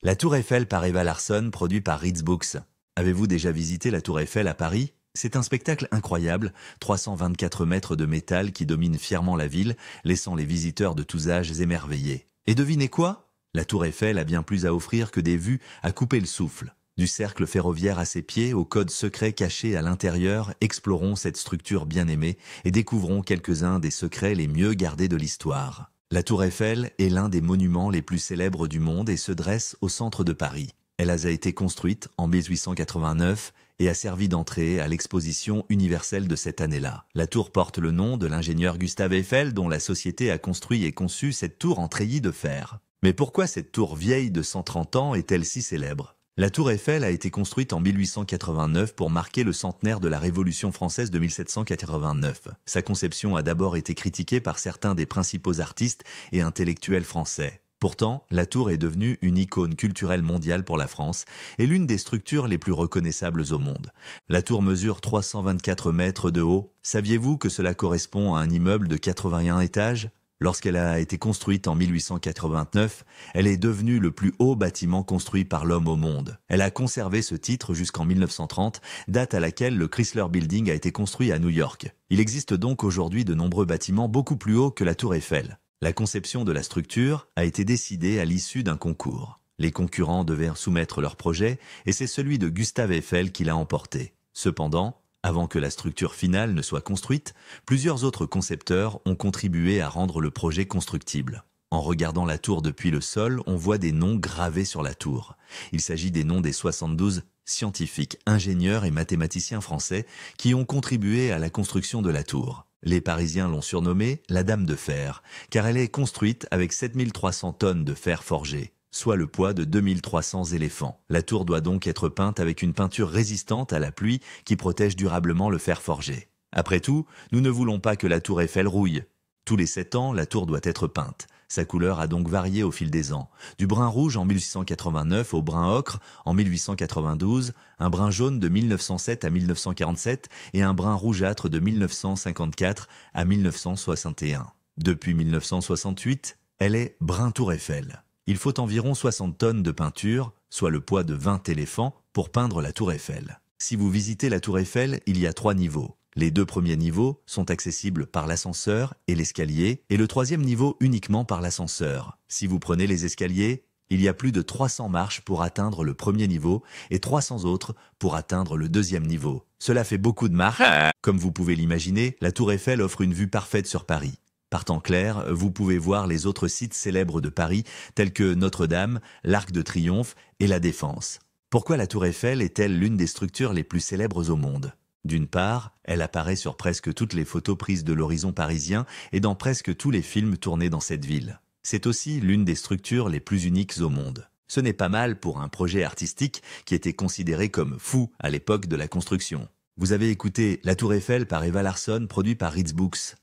La Tour Eiffel par Eva Larsson, produit par Ritz Books. Avez-vous déjà visité la Tour Eiffel à Paris? C'est un spectacle incroyable, 324 mètres de métal qui domine fièrement la ville, laissant les visiteurs de tous âges émerveillés. Et devinez quoi? La Tour Eiffel a bien plus à offrir que des vues à couper le souffle. Du cercle ferroviaire à ses pieds au code secret caché à l'intérieur, explorons cette structure bien aimée et découvrons quelques-uns des secrets les mieux gardés de l'histoire. La Tour Eiffel est l'un des monuments les plus célèbres du monde et se dresse au centre de Paris. Elle a été construite en 1889 et a servi d'entrée à l'exposition universelle de cette année-là. La tour porte le nom de l'ingénieur Gustave Eiffel dont la société a construit et conçu cette tour en treillis de fer. Mais pourquoi cette tour vieille de 130 ans est-elle si célèbre? La tour Eiffel a été construite en 1889 pour marquer le centenaire de la Révolution française de 1789. Sa conception a d'abord été critiquée par certains des principaux artistes et intellectuels français. Pourtant, la tour est devenue une icône culturelle mondiale pour la France et l'une des structures les plus reconnaissables au monde. La tour mesure 324 mètres de haut. Saviez-vous que cela correspond à un immeuble de 81 étages ? Lorsqu'elle a été construite en 1889, elle est devenue le plus haut bâtiment construit par l'homme au monde. Elle a conservé ce titre jusqu'en 1930, date à laquelle le Chrysler Building a été construit à New York. Il existe donc aujourd'hui de nombreux bâtiments beaucoup plus hauts que la Tour Eiffel. La conception de la structure a été décidée à l'issue d'un concours. Les concurrents devaient soumettre leur projet et c'est celui de Gustave Eiffel qui l'a emporté. Cependant, avant que la structure finale ne soit construite, plusieurs autres concepteurs ont contribué à rendre le projet constructible. En regardant la tour depuis le sol, on voit des noms gravés sur la tour. Il s'agit des noms des 72 scientifiques, ingénieurs et mathématiciens français qui ont contribué à la construction de la tour. Les Parisiens l'ont surnommée la Dame de Fer, car elle est construite avec 7300 tonnes de fer forgé, soit le poids de 2300 éléphants. La tour doit donc être peinte avec une peinture résistante à la pluie qui protège durablement le fer forgé. Après tout, nous ne voulons pas que la tour Eiffel rouille. Tous les 7 ans, la tour doit être peinte. Sa couleur a donc varié au fil des ans. Du brun rouge en 1889 au brun ocre en 1892, un brun jaune de 1907 à 1947 et un brun rougeâtre de 1954 à 1961. Depuis 1968, elle est brun Tour Eiffel. Il faut environ 60 tonnes de peinture, soit le poids de 20 éléphants, pour peindre la Tour Eiffel. Si vous visitez la Tour Eiffel, il y a 3 niveaux. Les 2 premiers niveaux sont accessibles par l'ascenseur et l'escalier, et le 3e niveau uniquement par l'ascenseur. Si vous prenez les escaliers, il y a plus de 300 marches pour atteindre le 1er niveau et 300 autres pour atteindre le 2e niveau. Cela fait beaucoup de marches. Comme vous pouvez l'imaginer, la Tour Eiffel offre une vue parfaite sur Paris. Par temps clair, vous pouvez voir les autres sites célèbres de Paris, tels que Notre-Dame, l'Arc de Triomphe et la Défense. Pourquoi la Tour Eiffel est-elle l'une des structures les plus célèbres au monde? D'une part, elle apparaît sur presque toutes les photos prises de l'horizon parisien et dans presque tous les films tournés dans cette ville. C'est aussi l'une des structures les plus uniques au monde. Ce n'est pas mal pour un projet artistique qui était considéré comme fou à l'époque de la construction. Vous avez écouté La Tour Eiffel par Eva Larsson, produit par Ritz Books.